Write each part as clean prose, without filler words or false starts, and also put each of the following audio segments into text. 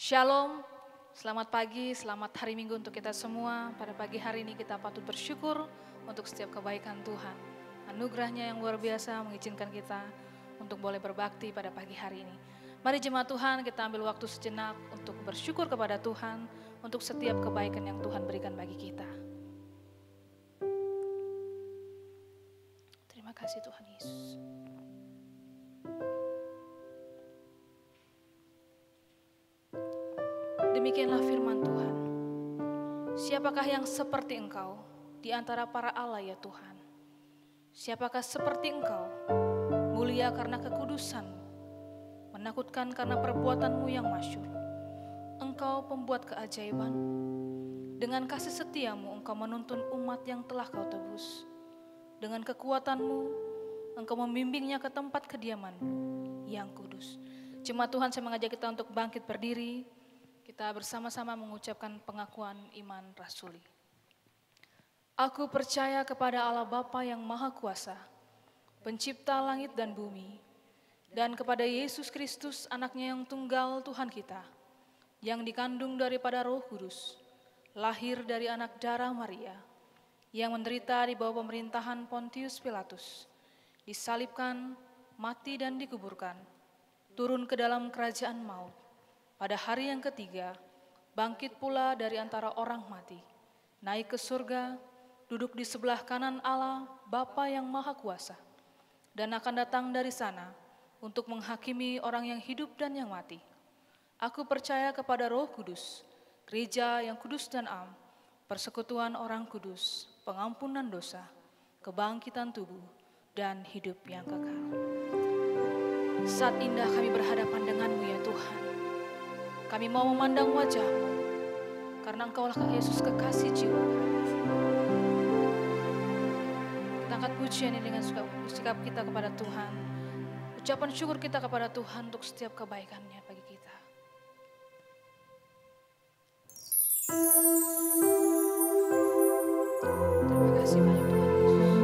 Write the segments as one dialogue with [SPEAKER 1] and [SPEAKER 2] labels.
[SPEAKER 1] Shalom, selamat pagi, selamat hari Minggu untuk kita semua. Pada pagi hari ini kita patut bersyukur untuk setiap kebaikan Tuhan. Anugerahnya yang luar biasa mengizinkan kita untuk boleh berbakti pada pagi hari ini. Mari jemaat Tuhan, kita ambil waktu sejenak untuk bersyukur kepada Tuhan untuk setiap kebaikan yang Tuhan berikan bagi kita. Terima kasih Tuhan Yesus. Demikianlah firman Tuhan. Siapakah yang seperti Engkau di antara para Allah ya Tuhan? Siapakah seperti Engkau, mulia karena kekudusan-Mu, menakutkan karena perbuatan-Mu yang masyhur. Engkau pembuat keajaiban. Dengan kasih setia-Mu Engkau menuntun umat yang telah Kau tebus. Dengan kekuatan-Mu Engkau membimbingnya ke tempat kediaman-Mu yang kudus. Jemaat Tuhan, saya mengajak kita untuk bangkit berdiri. Kita bersama-sama mengucapkan pengakuan iman rasuli. Aku percaya kepada Allah Bapa yang Maha Kuasa, pencipta langit dan bumi, dan kepada Yesus Kristus anaknya yang tunggal Tuhan kita, yang dikandung daripada Roh Kudus, lahir dari anak darah Maria, yang menderita di bawah pemerintahan Pontius Pilatus, disalibkan, mati dan dikuburkan, turun ke dalam kerajaan maut. Pada hari yang ketiga, bangkit pula dari antara orang mati, naik ke surga, duduk di sebelah kanan Allah, Bapa yang Maha Kuasa, dan akan datang dari sana untuk menghakimi orang yang hidup dan yang mati. Aku percaya kepada Roh Kudus, gereja yang kudus dan am, persekutuan orang kudus, pengampunan dosa, kebangkitan tubuh, dan hidup yang kekal. Saat indah kami berhadapan denganmu ya Tuhan. Kami mau memandang wajah-Mu, karena Engkaulah Yesus kekasih jiwa kami. Kita angkat pujian ini dengan sikap kita kepada Tuhan. Ucapan syukur kita kepada Tuhan untuk setiap kebaikan-Nya bagi kita. Terima kasih banyak Tuhan Yesus.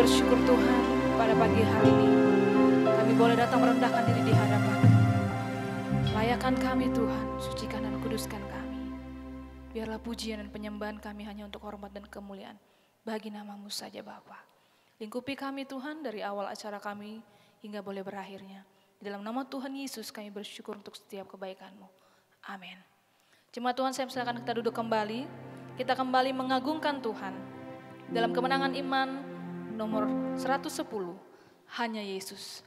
[SPEAKER 1] bersyukur Tuhan pada pagi hari ini kami boleh datang merendahkan diri di hadapan. Layakan kami Tuhan, sucikan dan kuduskan kami. Biarlah pujian dan penyembahan kami hanya untuk hormat dan kemuliaan bagi nama-Mu saja Bapa. Lingkupi kami Tuhan dari awal acara kami hingga boleh berakhirnya. Di dalam nama Tuhan Yesus kami bersyukur untuk setiap kebaikan-Mu. Amin. Jemaat Tuhan, saya persilakan kita duduk kembali. Kita kembali mengagungkan Tuhan dalam kemenangan iman nomor 110, hanya Yesus.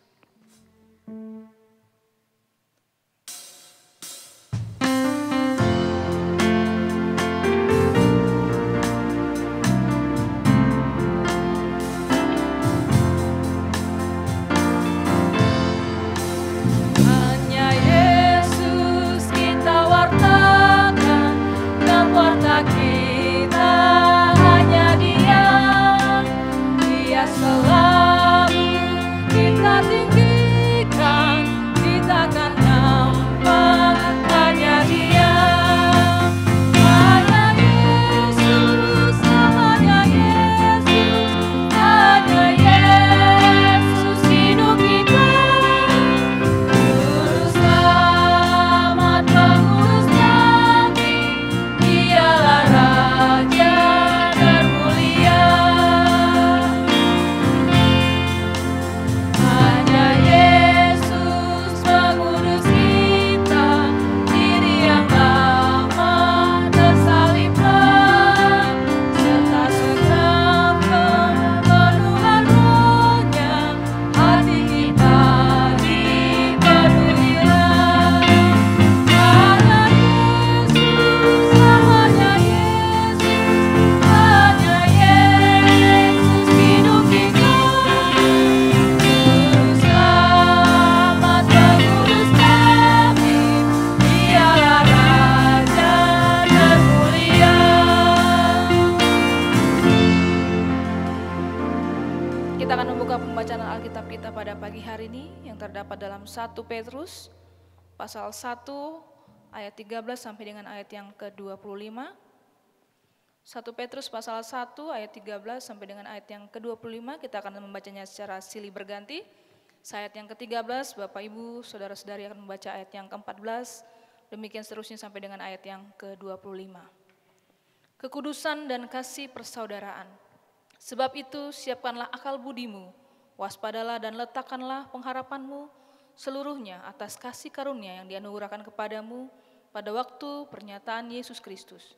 [SPEAKER 1] Dalam 1 Petrus pasal 1 ayat 13 sampai dengan ayat yang ke-25. 1 Petrus pasal 1 ayat 13 sampai dengan ayat yang ke-25, kita akan membacanya secara silih berganti. Ayat yang ke-13, Bapak Ibu, Saudara-saudari akan membaca ayat yang ke-14, demikian seterusnya sampai dengan ayat yang ke-25. Kekudusan dan kasih persaudaraan. Sebab itu siapkanlah akal budimu, waspadalah dan letakkanlah pengharapanmu seluruhnya atas kasih karunia yang dianugerahkan kepadamu pada waktu pernyataan Yesus Kristus.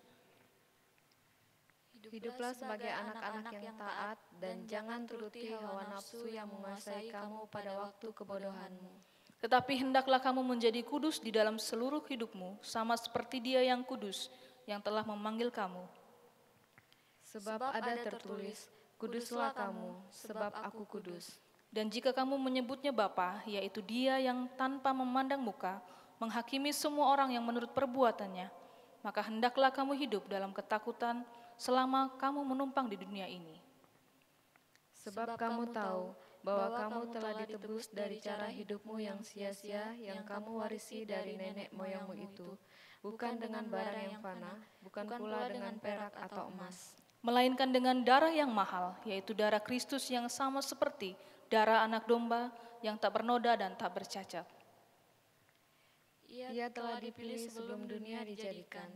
[SPEAKER 2] Hiduplah sebagai anak-anak yang taat dan jangan turuti hawa nafsu yang menguasai kamu pada waktu kebodohanmu.
[SPEAKER 1] Tetapi hendaklah kamu menjadi kudus di dalam seluruh hidupmu, sama seperti Dia yang kudus, yang telah memanggil kamu.
[SPEAKER 2] Sebab ada tertulis, kuduslah kamu, sebab aku kudus.
[SPEAKER 1] Dan jika kamu menyebutnya Bapa, yaitu Dia yang tanpa memandang muka, menghakimi semua orang yang menurut perbuatannya, maka hendaklah kamu hidup dalam ketakutan selama kamu menumpang di dunia ini.
[SPEAKER 2] Sebab kamu tahu bahwa kamu telah ditebus dari cara hidupmu yang sia-sia yang kamu warisi dari nenek moyangmu itu, bukan dengan barang yang fana, bukan pula dengan perak atau emas,
[SPEAKER 1] melainkan dengan darah yang mahal, yaitu darah Kristus yang sama seperti darah anak domba yang tak bernoda dan tak bercacat.
[SPEAKER 2] Ia telah dipilih sebelum dunia dijadikan,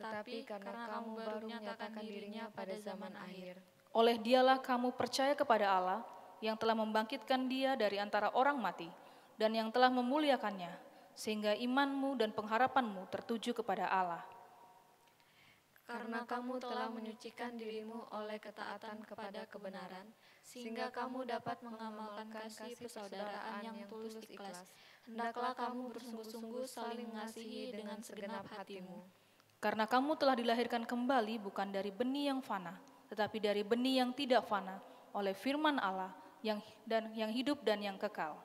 [SPEAKER 2] tetapi karena kamu baru menyatakan dirinya pada zaman akhir.
[SPEAKER 1] Oleh Dialah kamu percaya kepada Allah yang telah membangkitkan Dia dari antara orang mati dan yang telah memuliakannya, sehingga imanmu dan pengharapanmu tertuju kepada Allah.
[SPEAKER 2] Karena kamu telah menyucikan dirimu oleh ketaatan kepada kebenaran, sehingga kamu dapat mengamalkan kasih persaudaraan yang tulus ikhlas. Hendaklah kamu bersungguh-sungguh saling mengasihi dengan segenap hatimu.
[SPEAKER 1] Karena kamu telah dilahirkan kembali bukan dari benih yang fana, tetapi dari benih yang tidak fana, oleh firman Allah yang hidup dan yang kekal.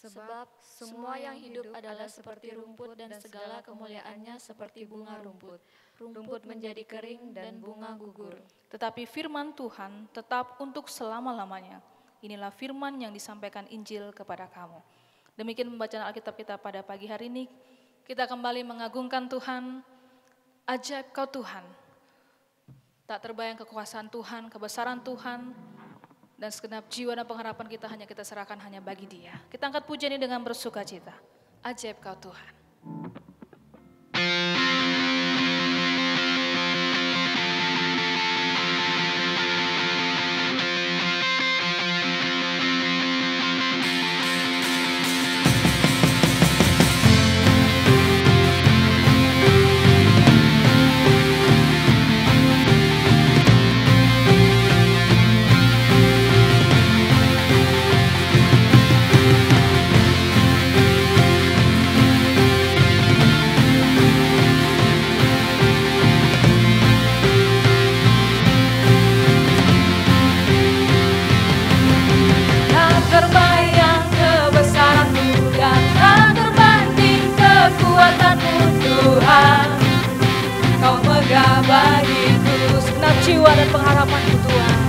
[SPEAKER 2] Sebab semua yang hidup adalah seperti rumput dan segala kemuliaannya seperti bunga rumput. Rumput menjadi kering dan bunga gugur.
[SPEAKER 1] Tetapi firman Tuhan tetap untuk selama-lamanya. Inilah firman yang disampaikan Injil kepada kamu. Demikian pembacaan Alkitab kita pada pagi hari ini. Kita kembali mengagungkan Tuhan. Ajaib Kau Tuhan. Tak terbayang kekuasaan Tuhan, kebesaran Tuhan, Dan segenap jiwa dan pengharapan kita hanya kita serahkan hanya bagi Dia. Kita angkat pujian ini dengan bersuka cita. Ajaib Kau Tuhan. Kau megah bagiku, segenap jiwa dan pengharapanku Tuhan.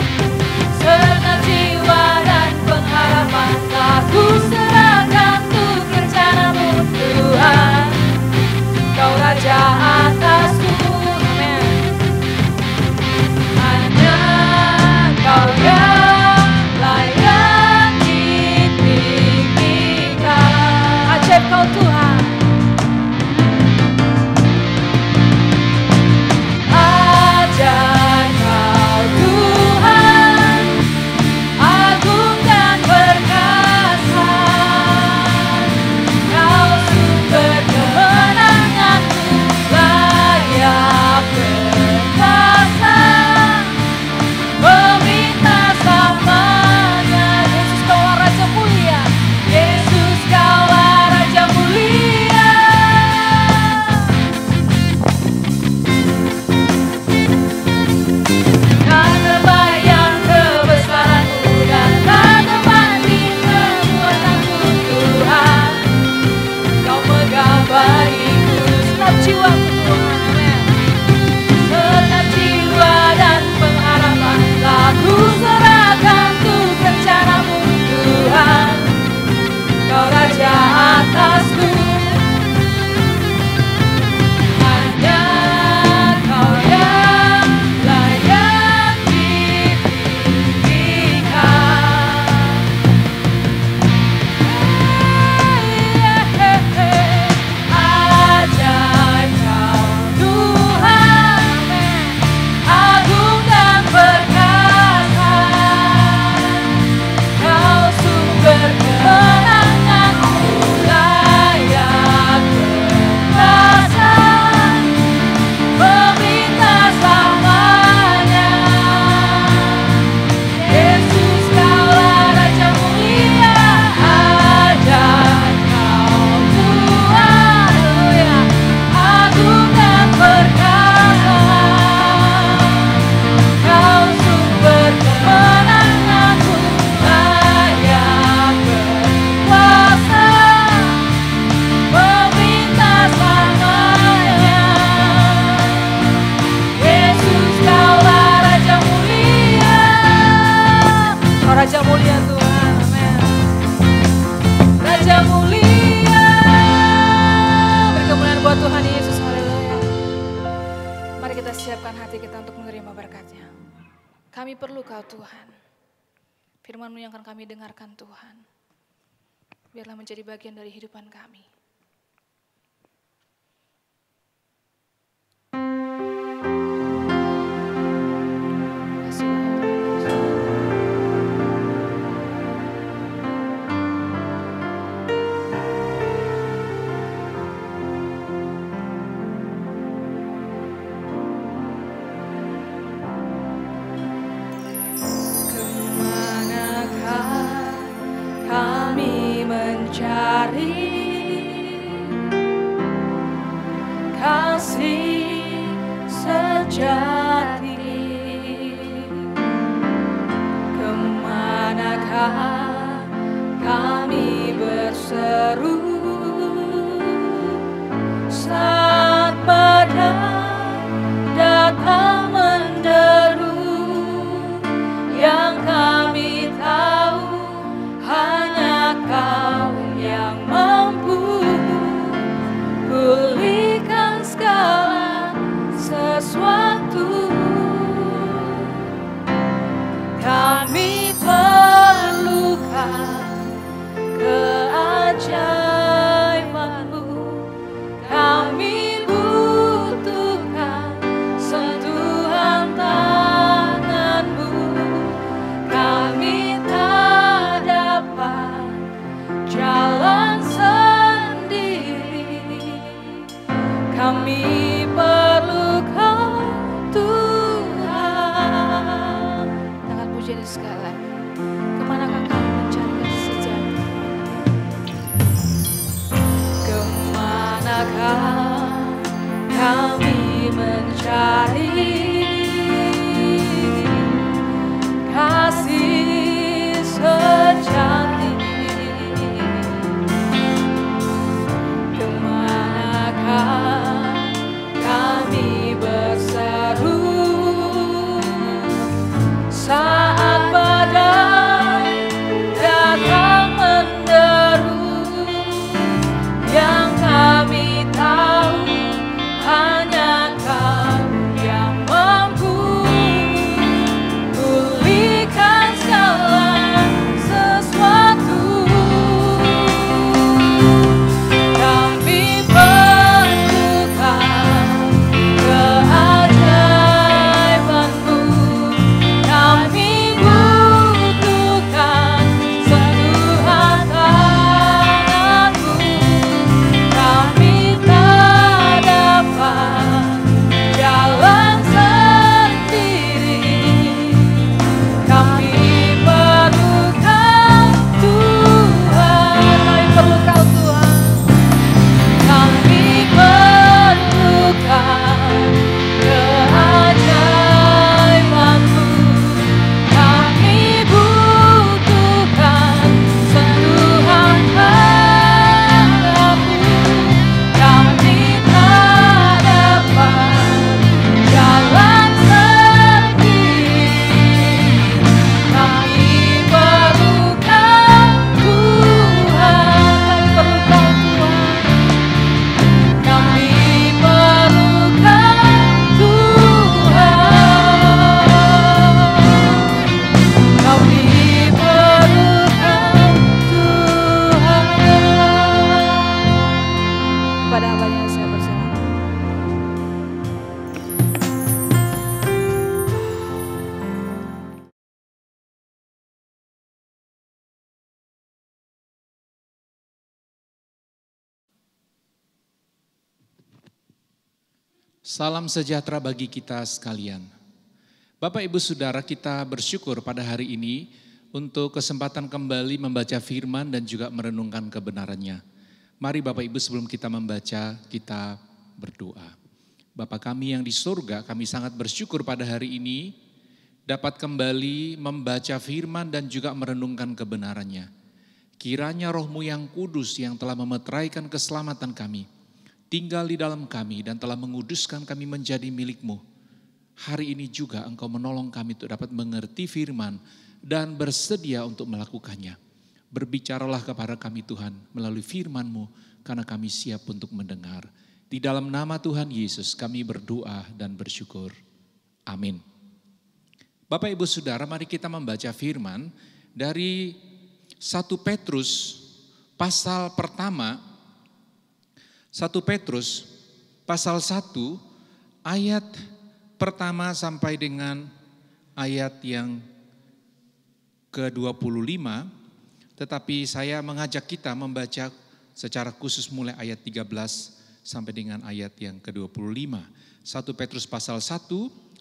[SPEAKER 1] Segenap jiwa dan pengharapan aku serahkan untuk rencana-Mu Tuhan. Kau Raja atasku, amin. Hanya Kau yang layak ditinggikan. Ajaib Kau Tuhan. Raja mulia Tuhan, amin. Raja mulia, beri kemuliaan buat Tuhan Yesus, haleluya. Mari kita siapkan hati kita untuk menerima berkat-Nya. Kami perlu Kau Tuhan. Firman-Mu yang akan kami dengarkan Tuhan, biarlah menjadi bagian dari hidupan kami. Kasih sejati, kemanakah kami berseru saat pedang datang menderu, yang kami tahu hanya Kau yang mau
[SPEAKER 3] Salam sejahtera bagi kita sekalian. Bapak Ibu Saudara, kita bersyukur pada hari ini untuk kesempatan kembali membaca firman dan juga merenungkan kebenarannya. Mari Bapak Ibu, sebelum kita membaca, kita berdoa. Bapa kami yang di surga, kami sangat bersyukur pada hari ini dapat kembali membaca firman dan juga merenungkan kebenarannya. Kiranya Roh-Mu yang kudus yang telah memeteraikan keselamatan kami, tinggal di dalam kami dan telah menguduskan kami menjadi milik-Mu. Hari ini juga Engkau menolong kami untuk dapat mengerti firman dan bersedia untuk melakukannya. Berbicaralah kepada kami Tuhan melalui firman-Mu, karena kami siap untuk mendengar. Di dalam nama Tuhan Yesus kami berdoa dan bersyukur. Amin. Bapak Ibu Saudara, mari kita membaca firman dari 1 Petrus pasal pertama. 1 Petrus pasal 1 ayat pertama sampai dengan ayat yang ke-25, tetapi saya mengajak kita membaca secara khusus mulai ayat 13 sampai dengan ayat yang ke-25. 1 Petrus pasal 1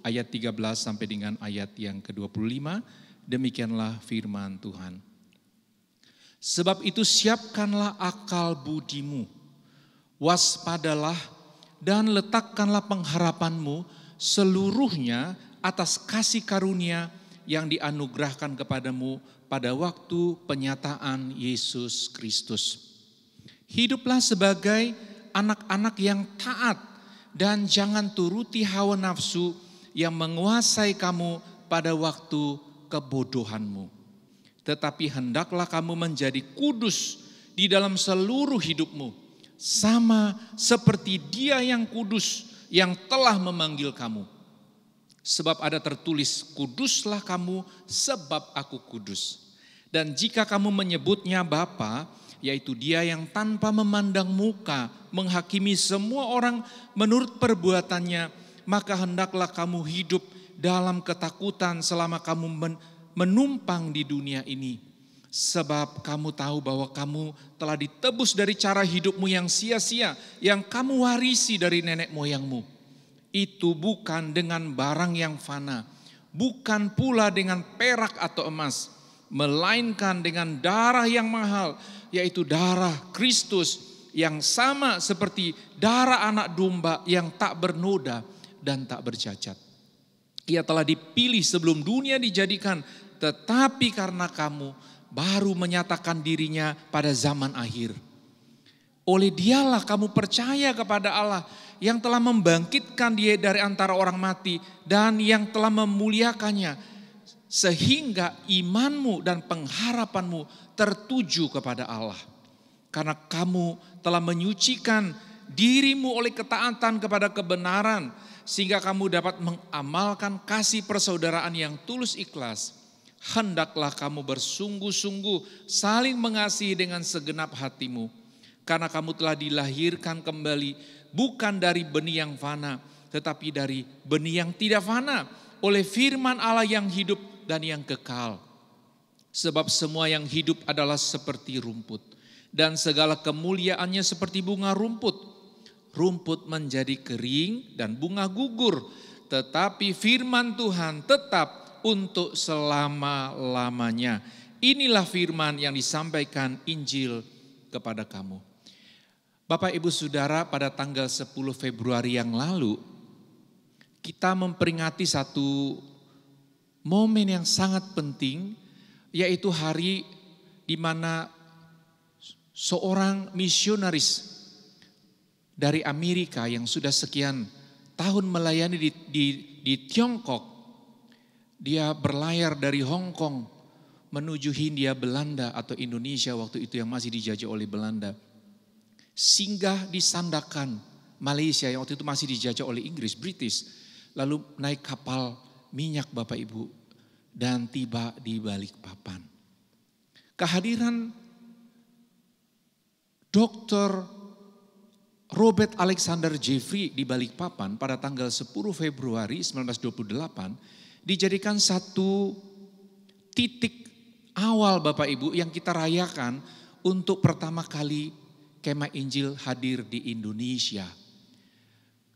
[SPEAKER 3] ayat 13 sampai dengan ayat yang ke-25, demikianlah firman Tuhan. Sebab itu siapkanlah akal budimu, waspadalah dan letakkanlah pengharapanmu seluruhnya atas kasih karunia yang dianugerahkan kepadamu pada waktu penyataan Yesus Kristus. Hiduplah sebagai anak-anak yang taat dan jangan turuti hawa nafsu yang menguasai kamu pada waktu kebodohanmu. Tetapi hendaklah kamu menjadi kudus di dalam seluruh hidupmu, sama seperti Dia yang kudus yang telah memanggil kamu. Sebab ada tertulis, kuduslah kamu sebab aku kudus. Dan jika kamu menyebutnya Bapa, yaitu Dia yang tanpa memandang muka menghakimi semua orang menurut perbuatannya, maka hendaklah kamu hidup dalam ketakutan selama kamu menumpang di dunia ini. Sebab kamu tahu bahwa kamu telah ditebus dari cara hidupmu yang sia-sia, yang kamu warisi dari nenek moyangmu. Itu bukan dengan barang yang fana, bukan pula dengan perak atau emas, melainkan dengan darah yang mahal, yaitu darah Kristus yang sama seperti darah anak domba yang tak bernoda dan tak bercacat. Ia telah dipilih sebelum dunia dijadikan, tetapi karena kamu baru menyatakan dirinya pada zaman akhir. Oleh Dialah kamu percaya kepada Allah yang telah membangkitkan Dia dari antara orang mati dan yang telah memuliakannya, sehingga imanmu dan pengharapanmu tertuju kepada Allah. Karena kamu telah menyucikan dirimu oleh ketaatan kepada kebenaran, sehingga kamu dapat mengamalkan kasih persaudaraan yang tulus ikhlas. Hendaklah kamu bersungguh-sungguh saling mengasihi dengan segenap hatimu. Karena kamu telah dilahirkan kembali bukan dari benih yang fana, tetapi dari benih yang tidak fana, oleh firman Allah yang hidup dan yang kekal. Sebab semua yang hidup adalah seperti rumput, dan segala kemuliaannya seperti bunga rumput. Rumput menjadi kering dan bunga gugur, tetapi firman Tuhan tetap untuk selama-lamanya. Inilah firman yang disampaikan Injil kepada kamu. Bapak Ibu Saudara, pada tanggal 10 Februari yang lalu, kita memperingati satu momen yang sangat penting, yaitu hari di mana seorang misionaris dari Amerika yang sudah sekian tahun melayani di Tiongkok, dia berlayar dari Hong Kong menuju Hindia Belanda atau Indonesia waktu itu yang masih dijajah oleh Belanda. Singgah di Sandakan, Malaysia yang waktu itu masih dijajah oleh Inggris, British. Lalu naik kapal minyak Bapak Ibu dan tiba di Balikpapan. Kehadiran Dr. Robert Alexander Jeffrey di Balikpapan pada tanggal 10 Februari 1928 dijadikan satu titik awal Bapak Ibu yang kita rayakan untuk pertama kali Kemah Injil hadir di Indonesia.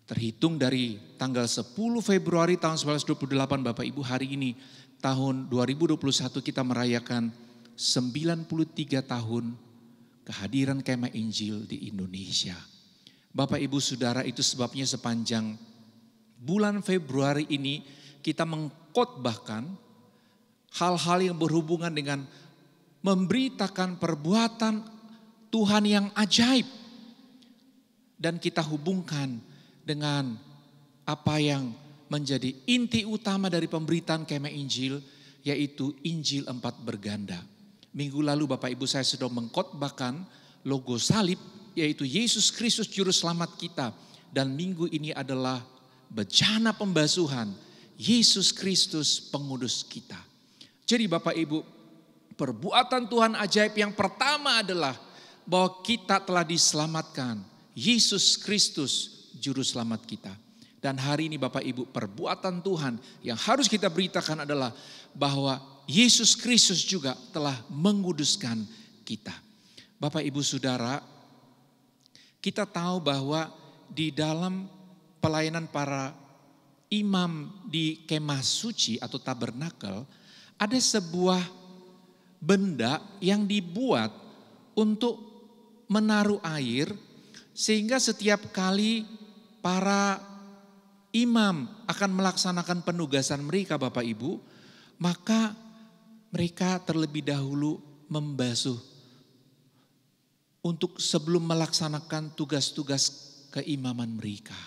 [SPEAKER 3] Terhitung dari tanggal 10 Februari tahun 1928 Bapak Ibu, hari ini tahun 2021 kita merayakan 93 tahun kehadiran Kemah Injil di Indonesia. Bapak Ibu Saudara, itu sebabnya sepanjang bulan Februari ini kita mengkhotbahkan hal-hal yang berhubungan dengan memberitakan perbuatan Tuhan yang ajaib. Dan kita hubungkan dengan apa yang menjadi inti utama dari pemberitaan Kemah Injil, yaitu Injil 4 berganda. Minggu lalu Bapak Ibu saya sudah mengkhotbahkan logo salib, yaitu Yesus Kristus Juru Selamat kita. Dan minggu ini adalah bejana pembasuhan, Yesus Kristus pengudus kita. Jadi Bapak Ibu, perbuatan Tuhan ajaib yang pertama adalah bahwa kita telah diselamatkan. Yesus Kristus Juru Selamat kita. Dan hari ini Bapak Ibu, perbuatan Tuhan yang harus kita beritakan adalah bahwa Yesus Kristus juga telah menguduskan kita. Bapak Ibu Saudara, kita tahu bahwa di dalam pelayanan para imam di kemah suci atau tabernakel, ada sebuah benda yang dibuat untuk menaruh air, sehingga setiap kali para imam akan melaksanakan penugasan mereka Bapak Ibu, maka mereka terlebih dahulu membasuh untuk sebelum melaksanakan tugas-tugas keimaman mereka.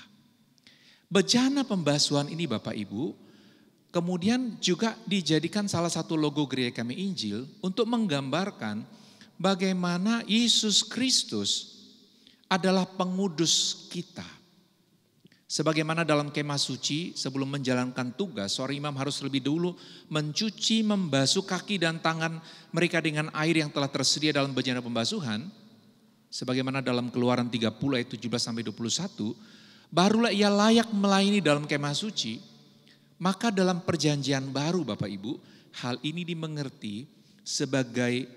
[SPEAKER 3] Bejana pembasuhan ini Bapak Ibu kemudian juga dijadikan salah satu logo Gereja Kemah Injil untuk menggambarkan bagaimana Yesus Kristus adalah pengudus kita. Sebagaimana dalam kemah suci, sebelum menjalankan tugas, seorang imam harus lebih dulu mencuci, membasuh kaki dan tangan mereka dengan air yang telah tersedia dalam bejana pembasuhan. Sebagaimana dalam Keluaran 30 ayat 17-21, barulah ia layak melayani dalam kemah suci. Maka dalam perjanjian baru Bapak Ibu, hal ini dimengerti sebagai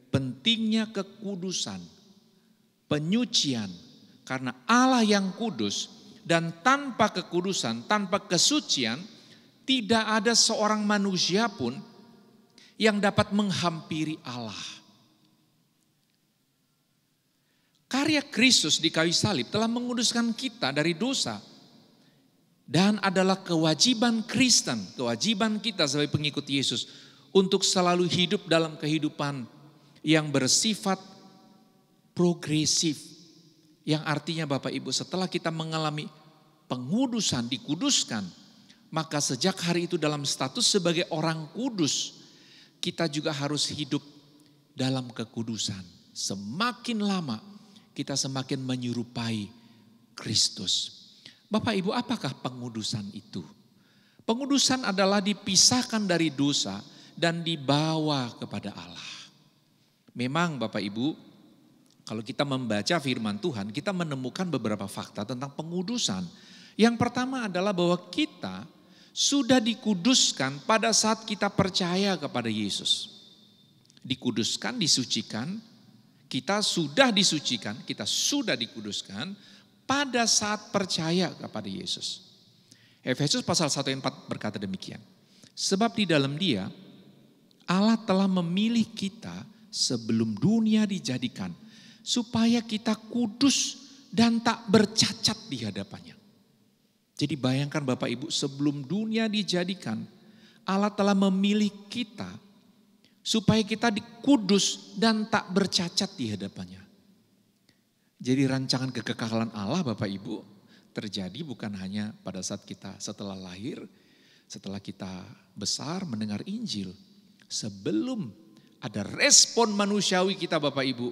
[SPEAKER 3] pentingnya kekudusan, penyucian, karena Allah yang kudus dan tanpa kekudusan, tanpa kesucian, tidak ada seorang manusia pun yang dapat menghampiri Allah. Karya Kristus di kayu salib telah menguduskan kita dari dosa dan adalah kewajiban Kristen, kewajiban kita sebagai pengikut Yesus untuk selalu hidup dalam kehidupan yang bersifat progresif, yang artinya Bapak Ibu setelah kita mengalami pengudusan, dikuduskan, maka sejak hari itu dalam status sebagai orang kudus, kita juga harus hidup dalam kekudusan. Semakin lama kita semakin menyerupai Kristus. Bapak Ibu, apakah pengudusan itu? Pengudusan adalah dipisahkan dari dosa dan dibawa kepada Allah. Memang Bapak Ibu, kalau kita membaca firman Tuhan, kita menemukan beberapa fakta tentang pengudusan. Yang pertama adalah bahwa kita sudah dikuduskan pada saat kita percaya kepada Yesus. Dikuduskan, disucikan, kita sudah disucikan, kita sudah dikuduskan pada saat percaya kepada Yesus. Efesus pasal 1 ayat 4 berkata demikian. Sebab di dalam Dia, Allah telah memilih kita sebelum dunia dijadikan, supaya kita kudus dan tak bercacat di hadapannya. Jadi bayangkan Bapak Ibu, sebelum dunia dijadikan, Allah telah memilih kita supaya kita kudus dan tak bercacat di hadapannya. Jadi rancangan kekekalan Allah Bapak Ibu terjadi bukan hanya pada saat kita setelah lahir, setelah kita besar mendengar Injil. Sebelum ada respon manusiawi kita Bapak Ibu,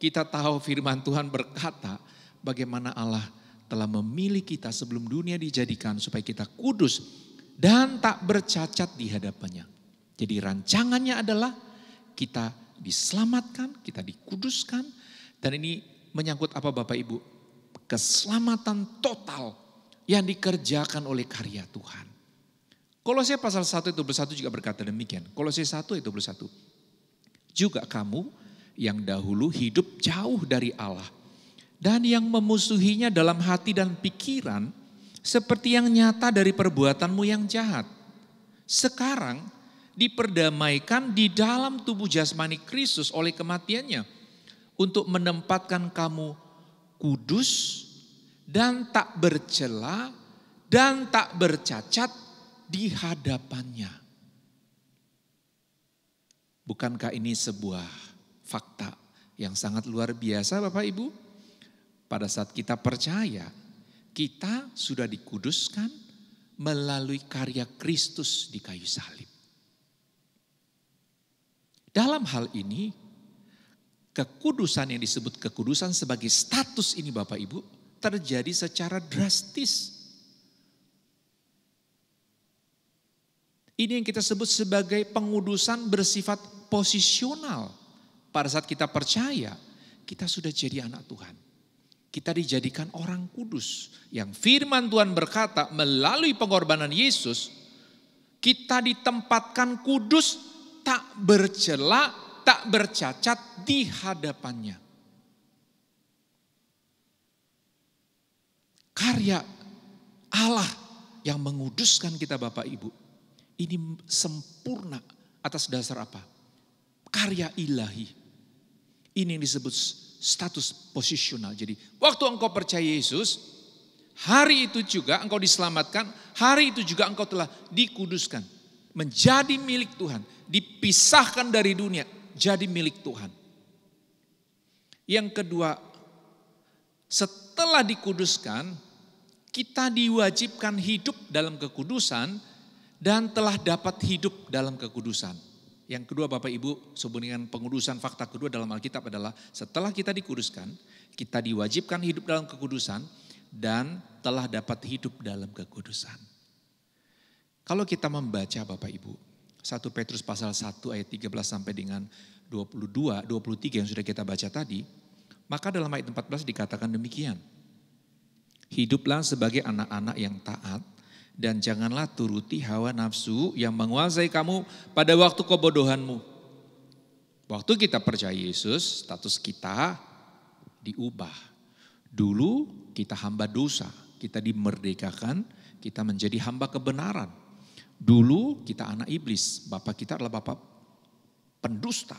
[SPEAKER 3] kita tahu firman Tuhan berkata bagaimana Allah telah memilih kita sebelum dunia dijadikan supaya kita kudus dan tak bercacat di hadapannya. Jadi rancangannya adalah kita diselamatkan, kita dikuduskan, dan ini menyangkut apa Bapak Ibu? Keselamatan total yang dikerjakan oleh karya Tuhan. Kolose pasal 1 ayat 21 juga berkata demikian. Kolose 1 ayat 21. Juga kamu yang dahulu hidup jauh dari Allah dan yang memusuhinya dalam hati dan pikiran seperti yang nyata dari perbuatanmu yang jahat. Sekarang diperdamaikan di dalam tubuh jasmani Kristus oleh kematiannya untuk menempatkan kamu kudus dan tak bercela dan tak bercacat di hadapannya. Bukankah ini sebuah fakta yang sangat luar biasa Bapak Ibu? Pada saat kita percaya, kita sudah dikuduskan melalui karya Kristus di kayu salib. Dalam hal ini, kekudusan yang disebut kekudusan sebagai status ini Bapak Ibu terjadi secara drastis. Ini yang kita sebut sebagai pengudusan bersifat posisional. Pada saat kita percaya, kita sudah jadi anak Tuhan. Kita dijadikan orang kudus. Yang firman Tuhan berkata melalui pengorbanan Yesus, kita ditempatkan kudus, tak bercela, tak bercacat di hadapannya. Karya Allah yang menguduskan kita Bapak Ibu, ini sempurna atas dasar apa? Karya ilahi. Ini yang disebut status posisional. Jadi waktu engkau percaya Yesus, hari itu juga engkau diselamatkan, hari itu juga engkau telah dikuduskan. Menjadi milik Tuhan, dipisahkan dari dunia, jadi milik Tuhan. Yang kedua, setelah dikuduskan, kita diwajibkan hidup dalam kekudusan dan telah dapat hidup dalam kekudusan. Yang kedua Bapak Ibu, sebenarnya pengudusan fakta kedua dalam Alkitab adalah setelah kita dikuduskan, kita diwajibkan hidup dalam kekudusan dan telah dapat hidup dalam kekudusan. Kalau kita membaca Bapak Ibu, 1 Petrus pasal 1 ayat 13 sampai dengan 22, 23 yang sudah kita baca tadi, maka dalam ayat 14 dikatakan demikian. Hiduplah sebagai anak-anak yang taat dan janganlah turuti hawa nafsu yang menguasai kamu pada waktu kebodohanmu. Waktu kita percaya Yesus, status kita diubah. Dulu kita hamba dosa, kita dimerdekakan, kita menjadi hamba kebenaran. Dulu kita anak iblis, bapak kita adalah bapak pendusta.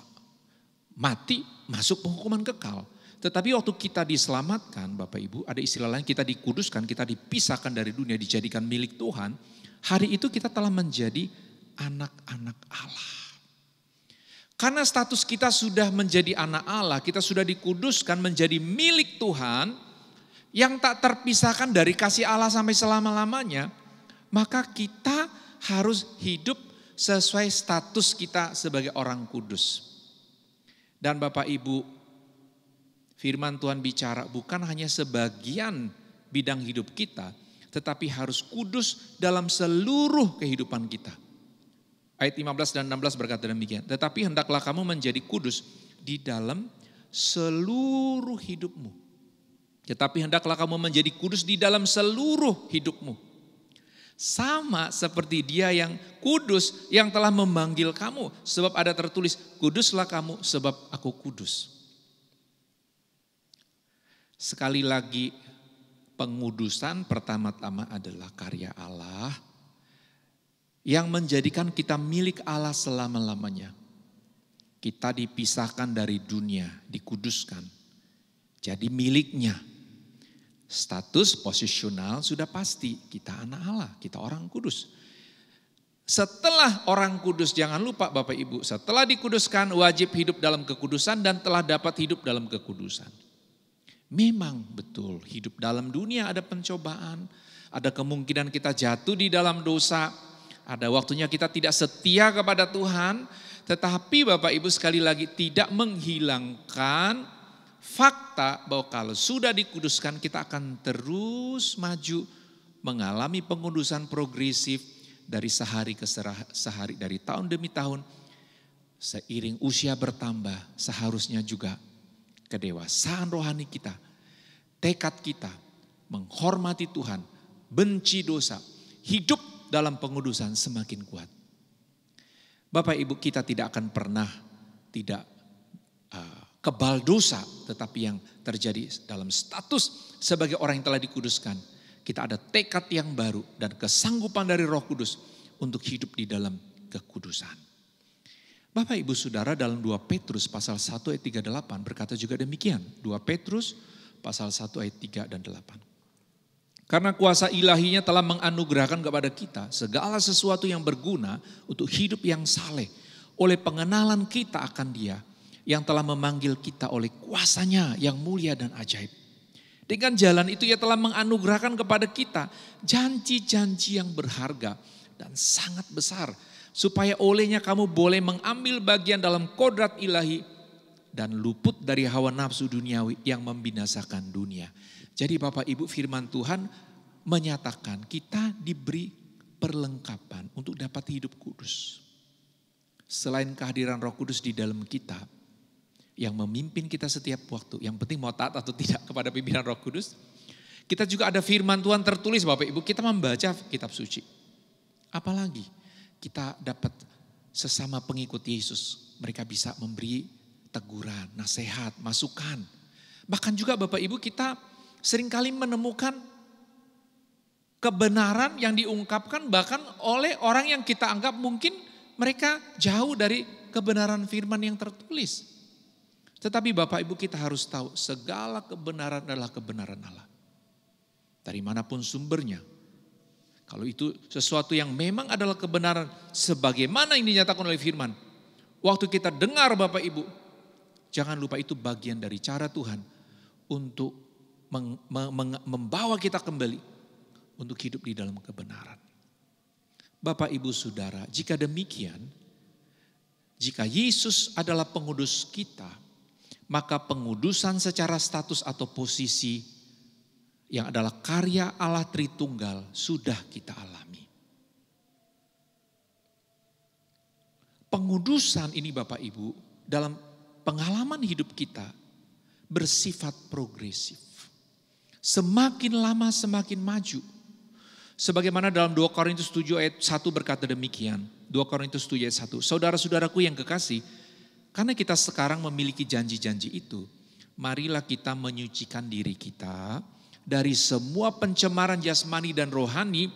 [SPEAKER 3] Mati, masuk penghukuman kekal. Tetapi waktu kita diselamatkan Bapak Ibu, ada istilah lain, kita dikuduskan, kita dipisahkan dari dunia, dijadikan milik Tuhan. Hari itu kita telah menjadi anak-anak Allah. Karena status kita sudah menjadi anak Allah, kita sudah dikuduskan menjadi milik Tuhan, yang tak terpisahkan dari kasih Allah sampai selama-lamanya, maka kita harus hidup sesuai status kita sebagai orang kudus. Dan Bapak Ibu, firman Tuhan bicara bukan hanya sebagian bidang hidup kita, tetapi harus kudus dalam seluruh kehidupan kita. Ayat 15 dan 16 berkata demikian, tetapi hendaklah kamu menjadi kudus di dalam seluruh hidupmu. Tetapi hendaklah kamu menjadi kudus di dalam seluruh hidupmu. Sama seperti Dia yang kudus yang telah memanggil kamu. Sebab ada tertulis, kuduslah kamu sebab aku kudus. Sekali lagi, pengudusan pertama-tama adalah karya Allah yang menjadikan kita milik Allah selama-lamanya. Kita dipisahkan dari dunia, dikuduskan, jadi miliknya. Status posisional sudah pasti, kita anak Allah, kita orang kudus. Setelah orang kudus, jangan lupa Bapak Ibu, setelah dikuduskan wajib hidup dalam kekudusan dan telah dapat hidup dalam kekudusan. Memang betul hidup dalam dunia ada pencobaan, ada kemungkinan kita jatuh di dalam dosa, ada waktunya kita tidak setia kepada Tuhan, tetapi Bapak Ibu sekali lagi tidak menghilangkan fakta bahwa kalau sudah dikuduskan kita akan terus maju mengalami pengudusan progresif dari sehari ke sehari, dari tahun demi tahun. Seiring usia bertambah seharusnya juga kedewasaan rohani kita, tekad kita menghormati Tuhan, benci dosa, hidup dalam pengudusan semakin kuat. Bapak Ibu, kita tidak akan pernah tidak kebal dosa, tetapi yang terjadi dalam status sebagai orang yang telah dikuduskan. Kita ada tekad yang baru dan kesanggupan dari Roh Kudus untuk hidup di dalam kekudusan. Bapak Ibu Saudara, dalam 2 Petrus pasal 1 ayat 3 dan 8 berkata juga demikian. 2 Petrus pasal 1 ayat 3 dan 8. Karena kuasa ilahinya telah menganugerahkan kepada kita segala sesuatu yang berguna untuk hidup yang saleh oleh pengenalan kita akan Dia yang telah memanggil kita oleh kuasanya yang mulia dan ajaib. Dengan jalan itu Ia telah menganugerahkan kepada kita janji-janji yang berharga dan sangat besar, supaya olehnya kamu boleh mengambil bagian dalam kodrat ilahi dan luput dari hawa nafsu duniawi yang membinasakan dunia. Jadi Bapak Ibu, firman Tuhan menyatakan kita diberi perlengkapan untuk dapat hidup kudus. Selain kehadiran Roh Kudus di dalam kita yang memimpin kita setiap waktu, yang penting mau taat atau tidak kepada pimpinan Roh Kudus, kita juga ada firman Tuhan tertulis Bapak Ibu, kita membaca kitab suci. Apalagi kita dapat sesama pengikut Yesus, mereka bisa memberi teguran, nasihat, masukan. Bahkan juga Bapak Ibu, kita seringkali menemukan kebenaran yang diungkapkan bahkan oleh orang yang kita anggap mungkin mereka jauh dari kebenaran firman yang tertulis. Tetapi Bapak Ibu, kita harus tahu segala kebenaran adalah kebenaran Allah. Dari manapun sumbernya. Kalau itu sesuatu yang memang adalah kebenaran sebagaimana yang dinyatakan oleh firman. Waktu kita dengar Bapak Ibu, jangan lupa itu bagian dari cara Tuhan untuk membawa kita kembali untuk hidup di dalam kebenaran. Bapak Ibu Saudara, jika demikian, jika Yesus adalah pengudus kita, maka pengudusan secara status atau posisi yang adalah karya Allah Tritunggal sudah kita alami. Pengudusan ini Bapak Ibu dalam pengalaman hidup kita bersifat progresif. Semakin lama semakin maju. Sebagaimana dalam 2 Korintus 7 ayat 1 berkata demikian. 2 Korintus 7 ayat 1. Saudara-saudaraku yang kekasih, karena kita sekarang memiliki janji-janji itu, marilah kita menyucikan diri kita dari semua pencemaran jasmani dan rohani,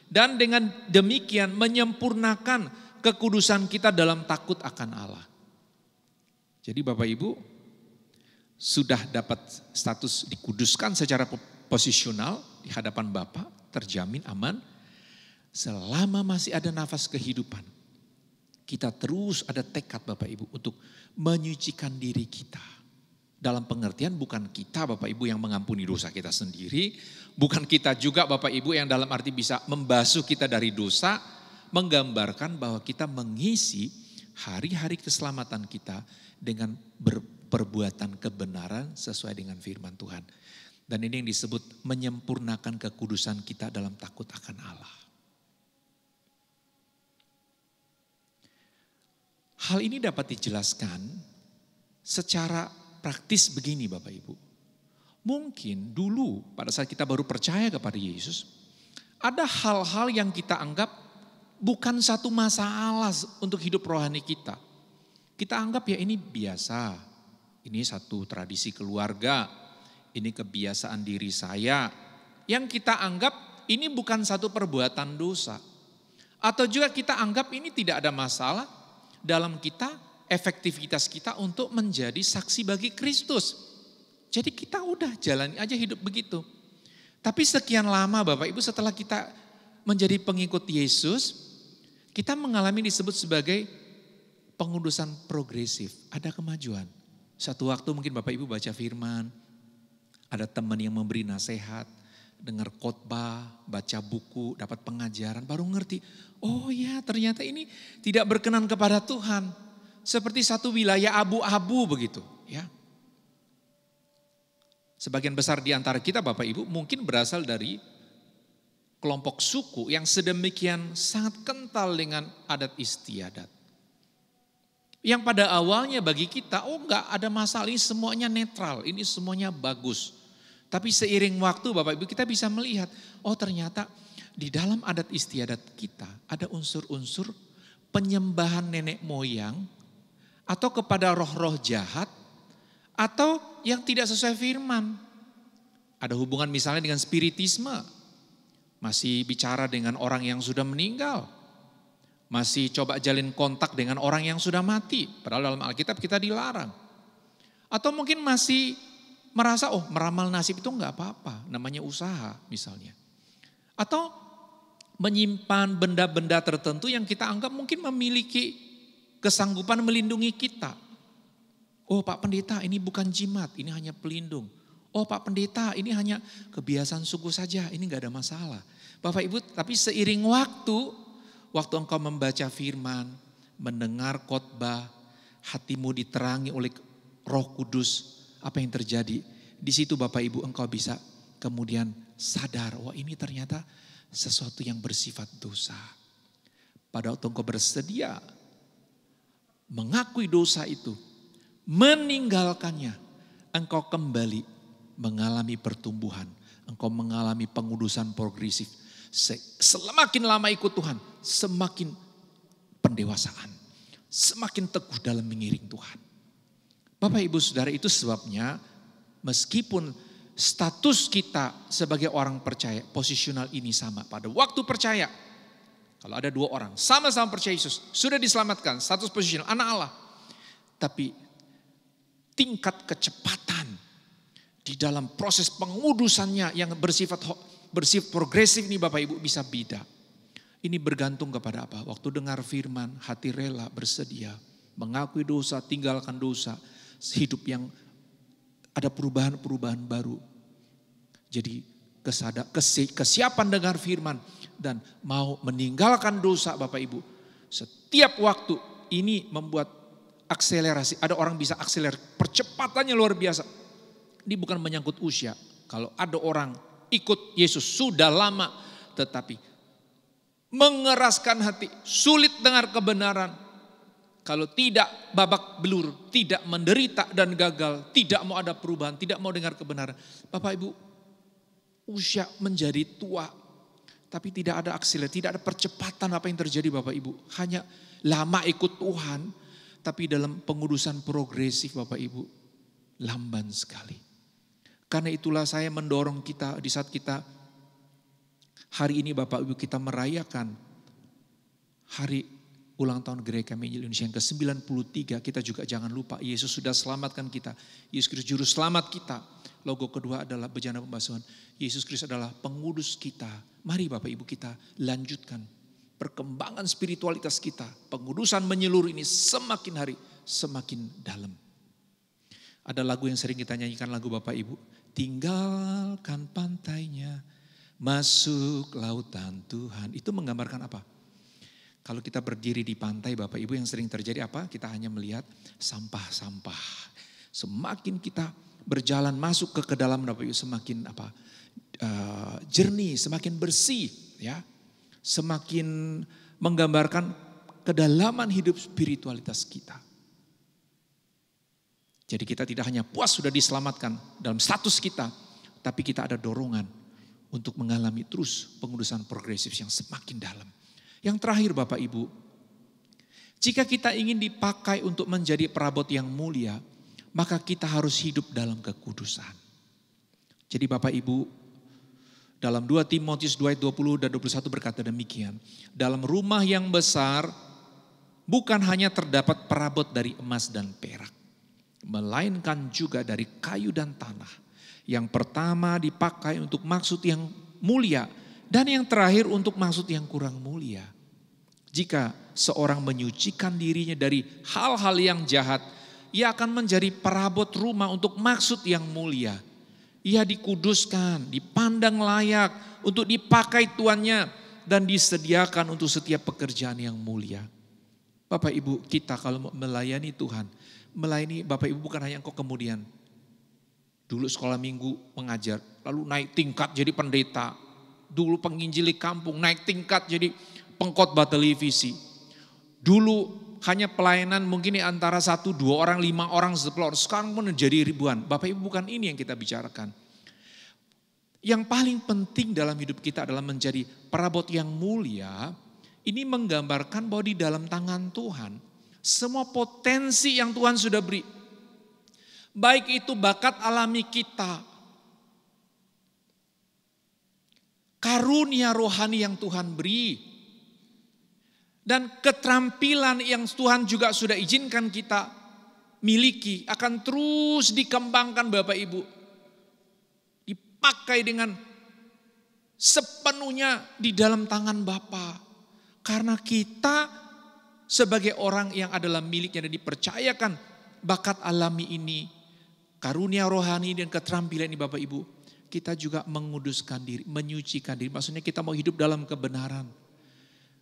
[SPEAKER 3] dan dengan demikian menyempurnakan kekudusan kita dalam takut akan Allah. Jadi Bapak Ibu sudah dapat status dikuduskan secara posisional di hadapan Bapa, terjamin aman. Selama masih ada nafas kehidupan, kita terus ada tekad Bapak Ibu untuk menyucikan diri kita. Dalam pengertian bukan kita Bapak Ibu yang mengampuni dosa kita sendiri. Bukan kita juga Bapak Ibu yang dalam arti bisa membasuh kita dari dosa. Menggambarkan bahwa kita mengisi hari-hari keselamatan kita dengan perbuatan kebenaran sesuai dengan firman Tuhan. Dan ini yang disebut menyempurnakan kekudusan kita dalam takut akan Allah. Hal ini dapat dijelaskan secara praktis begini Bapak Ibu. Mungkin dulu pada saat kita baru percaya kepada Yesus, ada hal-hal yang kita anggap bukan satu masalah untuk hidup rohani kita. Kita anggap ya ini biasa, ini satu tradisi keluarga, ini kebiasaan diri saya. Yang kita anggap ini bukan satu perbuatan dosa. Atau juga kita anggap ini tidak ada masalah dalam kita, efektivitas kita untuk menjadi saksi bagi Kristus. Jadi kita udah jalani aja hidup begitu. Tapi sekian lama Bapak Ibu setelah kita menjadi pengikut Yesus, kita mengalami disebut sebagai pengudusan progresif. Ada kemajuan. Satu waktu mungkin Bapak Ibu baca firman, ada teman yang memberi nasihat, dengar khotbah, baca buku, dapat pengajaran, baru ngerti. Oh ya ternyata ini tidak berkenan kepada Tuhan. Seperti satu wilayah abu-abu begitu ya. Sebagian besar di antara kita Bapak Ibu mungkin berasal dari kelompok suku yang sedemikian sangat kental dengan adat istiadat. Yang pada awalnya bagi kita, oh enggak ada masalah, ini semuanya netral, ini semuanya bagus. Tapi seiring waktu Bapak Ibu kita bisa melihat, oh ternyata di dalam adat istiadat kita ada unsur-unsur penyembahan nenek moyang, atau kepada roh-roh jahat, Atau yang tidak sesuai firman. Ada hubungan misalnya dengan spiritisme. Masih bicara dengan orang yang sudah meninggal. Masih coba jalin kontak dengan orang yang sudah mati. Padahal dalam Alkitab kita dilarang. Atau mungkin masih merasa meramal nasib itu enggak apa-apa. Namanya usaha misalnya. Atau menyimpan benda-benda tertentu yang kita anggap mungkin memiliki kesanggupan melindungi kita. Oh Pak Pendeta ini bukan jimat, ini hanya pelindung. Oh Pak Pendeta ini hanya kebiasaan suku saja, ini gak ada masalah. Bapak Ibu, tapi seiring waktu engkau membaca firman, mendengar khotbah, hatimu diterangi oleh Roh Kudus, apa yang terjadi? Di situ Bapak Ibu engkau bisa kemudian sadar, wah ini ternyata sesuatu yang bersifat dosa. Pada waktu engkau bersedia mengakui dosa itu, meninggalkannya, engkau kembali mengalami pertumbuhan. Engkau mengalami pengudusan progresif. Semakin lama ikut Tuhan, semakin pendewasaan. Semakin teguh dalam mengiring Tuhan. Bapak Ibu Saudara, itu sebabnya meskipun status kita sebagai orang percaya, posisional ini sama. Pada waktu percaya, kalau ada dua orang sama-sama percaya Yesus, sudah diselamatkan, status posisional, anak Allah. Tapi tingkat kecepatan di dalam proses pengudusannya yang bersifat progresif ini Bapak Ibu bisa beda. Ini bergantung kepada apa? Waktu dengar firman, hati rela, bersedia, mengakui dosa, tinggalkan dosa, hidup yang ada perubahan-perubahan baru. Jadi kesiapan dengar firman dan mau meninggalkan dosa Bapak Ibu. Setiap waktu ini membuat akselerasi. Ada orang bisa akseler, percepatannya luar biasa. Ini bukan menyangkut usia. Kalau ada orang ikut Yesus sudah lama tetapi mengeraskan hati, sulit dengar kebenaran. Kalau tidak babak belur, tidak menderita dan gagal, tidak mau ada perubahan, tidak mau dengar kebenaran. Bapak Ibu, usia menjadi tua, tapi tidak ada akselerasi, tidak ada percepatan apa yang terjadi Bapak Ibu. Hanya lama ikut Tuhan, tapi dalam pengudusan progresif Bapak Ibu, lamban sekali. Karena itulah saya mendorong kita di saat kita hari ini Bapak Ibu kita merayakan hari ulang tahun Gereja Injil Indonesia yang ke-93, kita juga jangan lupa Yesus sudah selamatkan kita. Yesus Kristus juru selamat kita. Logo kedua adalah bejana pembasuhan. Yesus Kristus adalah pengudus kita. Mari Bapak Ibu kita lanjutkan perkembangan spiritualitas kita. Pengudusan menyeluruh ini semakin hari semakin dalam. Ada lagu yang sering kita nyanyikan, lagu Bapak Ibu. Tinggalkan pantainya, masuk lautan Tuhan. Itu menggambarkan apa? Kalau kita berdiri di pantai Bapak Ibu yang sering terjadi apa? Kita hanya melihat sampah-sampah. Semakin kita berjalan masuk ke dalam Bapak Ibu semakin jernih, semakin bersih ya. Semakin menggambarkan kedalaman hidup spiritualitas kita. Jadi kita tidak hanya puas sudah diselamatkan dalam status kita, tapi kita ada dorongan untuk mengalami terus pengudusan progresif yang semakin dalam. Yang terakhir Bapak Ibu, jika kita ingin dipakai untuk menjadi perabot yang mulia, maka kita harus hidup dalam kekudusan. Jadi Bapak Ibu, dalam 2 Timotius 2 ayat 20 dan 21 berkata demikian. Dalam rumah yang besar, bukan hanya terdapat perabot dari emas dan perak, melainkan juga dari kayu dan tanah. Yang pertama dipakai untuk maksud yang mulia, dan yang terakhir untuk maksud yang kurang mulia. Jika seorang menyucikan dirinya dari hal-hal yang jahat, ia akan menjadi perabot rumah untuk maksud yang mulia. Ia dikuduskan, dipandang layak untuk dipakai tuannya dan disediakan untuk setiap pekerjaan yang mulia. Bapak Ibu, kita kalau melayani Tuhan, melayani Bapak Ibu bukan hanya engkau kemudian dulu sekolah minggu mengajar, lalu naik tingkat jadi pendeta. Dulu penginjili kampung, naik tingkat jadi pengkhotbah televisi. Dulu hanya pelayanan mungkin antara 1, 2 orang, 5 orang, 10 orang. Sekarang pun menjadi ribuan. Bapak Ibu bukan ini yang kita bicarakan. Yang paling penting dalam hidup kita adalah menjadi perabot yang mulia. Ini menggambarkan bahwa di dalam tangan Tuhan, semua potensi yang Tuhan sudah beri. Baik itu bakat alami kita, karunia rohani yang Tuhan beri, dan keterampilan yang Tuhan juga sudah izinkan kita miliki akan terus dikembangkan Bapak Ibu. Dipakai dengan sepenuhnya di dalam tangan Bapa. Karena kita sebagai orang yang adalah miliknya dan dipercayakan bakat alami ini, karunia rohani dan keterampilan ini Bapak Ibu, kita juga menguduskan diri, menyucikan diri. Maksudnya kita mau hidup dalam kebenaran.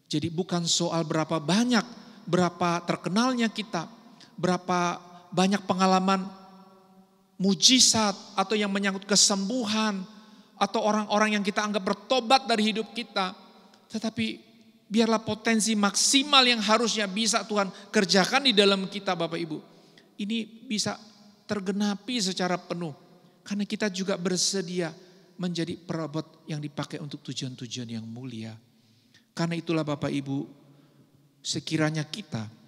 [SPEAKER 3] Jadi bukan soal berapa banyak, berapa terkenalnya kita, berapa banyak pengalaman mujizat atau yang menyangkut kesembuhan atau orang-orang yang kita anggap bertobat dari hidup kita. Tetapi biarlah potensi maksimal yang harusnya bisa Tuhan kerjakan di dalam kita Bapak Ibu. Ini bisa tergenapi secara penuh. Karena kita juga bersedia menjadi perabot yang dipakai untuk tujuan-tujuan yang mulia. Karena itulah Bapak Ibu, sekiranya kita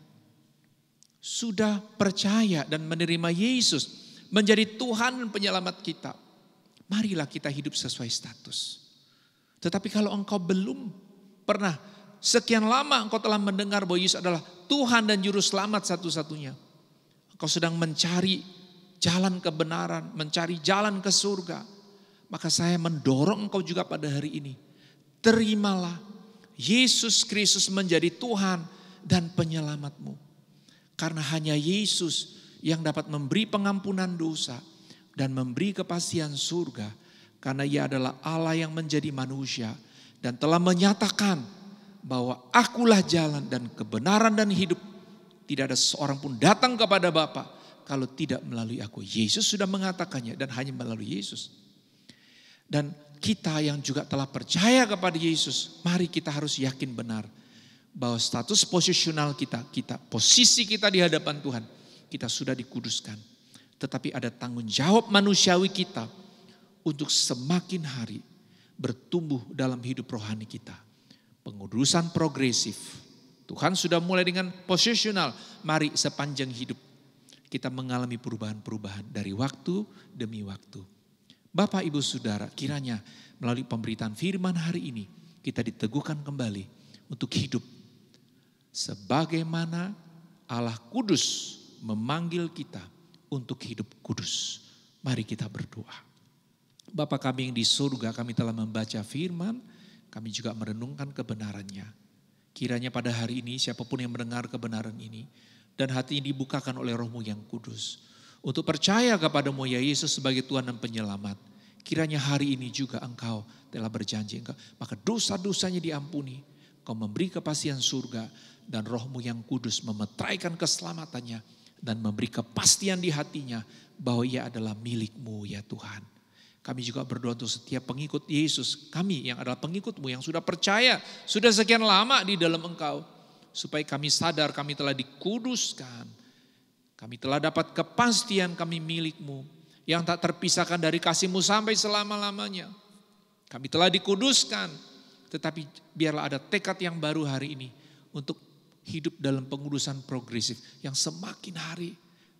[SPEAKER 3] sudah percaya dan menerima Yesus menjadi Tuhan dan penyelamat kita, marilah kita hidup sesuai status. Tetapi kalau engkau belum pernah, sekian lama engkau telah mendengar bahwa Yesus adalah Tuhan dan Juru Selamat satu-satunya. Engkau sedang mencari jalan kebenaran, mencari jalan ke surga. Maka saya mendorong engkau juga pada hari ini. Terimalah Yesus Kristus menjadi Tuhan dan penyelamatmu. Karena hanya Yesus yang dapat memberi pengampunan dosa dan memberi kepastian surga. Karena Ia adalah Allah yang menjadi manusia dan telah menyatakan bahwa akulah jalan dan kebenaran dan hidup. Tidak ada seorang pun datang kepada Bapa kalau tidak melalui aku. Yesus sudah mengatakannya dan hanya melalui Yesus. Dan kita yang juga telah percaya kepada Yesus, mari kita harus yakin benar bahwa status posisional kita, posisi kita di hadapan Tuhan, kita sudah dikuduskan. Tetapi ada tanggung jawab manusiawi kita untuk semakin hari bertumbuh dalam hidup rohani kita. Pengudusan progresif. Tuhan sudah mulai dengan posisional. Mari sepanjang hidup kita mengalami perubahan-perubahan dari waktu demi waktu. Bapak Ibu Saudara, kiranya melalui pemberitaan firman hari ini kita diteguhkan kembali untuk hidup sebagaimana Allah kudus memanggil kita untuk hidup kudus. Mari kita berdoa. Bapa kami yang di surga, kami telah membaca firman, kami juga merenungkan kebenarannya. Kiranya pada hari ini siapapun yang mendengar kebenaran ini dan hatinya dibukakan oleh Roh-Mu yang kudus untuk percaya kepadamu ya Yesus sebagai Tuhan dan Penyelamat. Kiranya hari ini juga engkau telah berjanji, maka dosa-dosanya diampuni. Kau memberi kepastian surga dan Roh-Mu yang kudus memetraikan keselamatannya dan memberi kepastian di hatinya bahwa ia adalah milik-Mu ya Tuhan. Kami juga berdoa untuk setiap pengikut Yesus, kami yang adalah pengikut-Mu yang sudah percaya, sudah sekian lama di dalam Engkau. Supaya kami sadar kami telah dikuduskan. Kami telah dapat kepastian kami milik-Mu yang tak terpisahkan dari kasih-Mu sampai selama-lamanya. Kami telah dikuduskan, tetapi biarlah ada tekad yang baru hari ini untuk hidup dalam pengudusan progresif yang semakin hari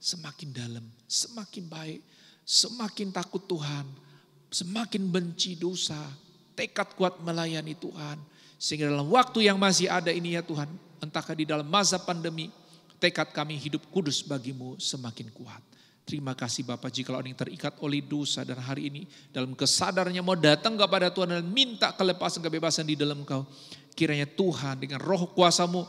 [SPEAKER 3] semakin dalam, semakin baik, semakin takut Tuhan, semakin benci dosa, tekad kuat melayani Tuhan. Sehingga dalam waktu yang masih ada ini ya Tuhan, entahkah di dalam masa pandemi, tekad kami hidup kudus bagimu semakin kuat. Terima kasih Bapak jika orang yang terikat oleh dosa dan hari ini dalam kesadarannya mau datang kepada Tuhan dan minta kelepasan kebebasan di dalam Engkau. Kiranya Tuhan dengan roh kuasa-Mu,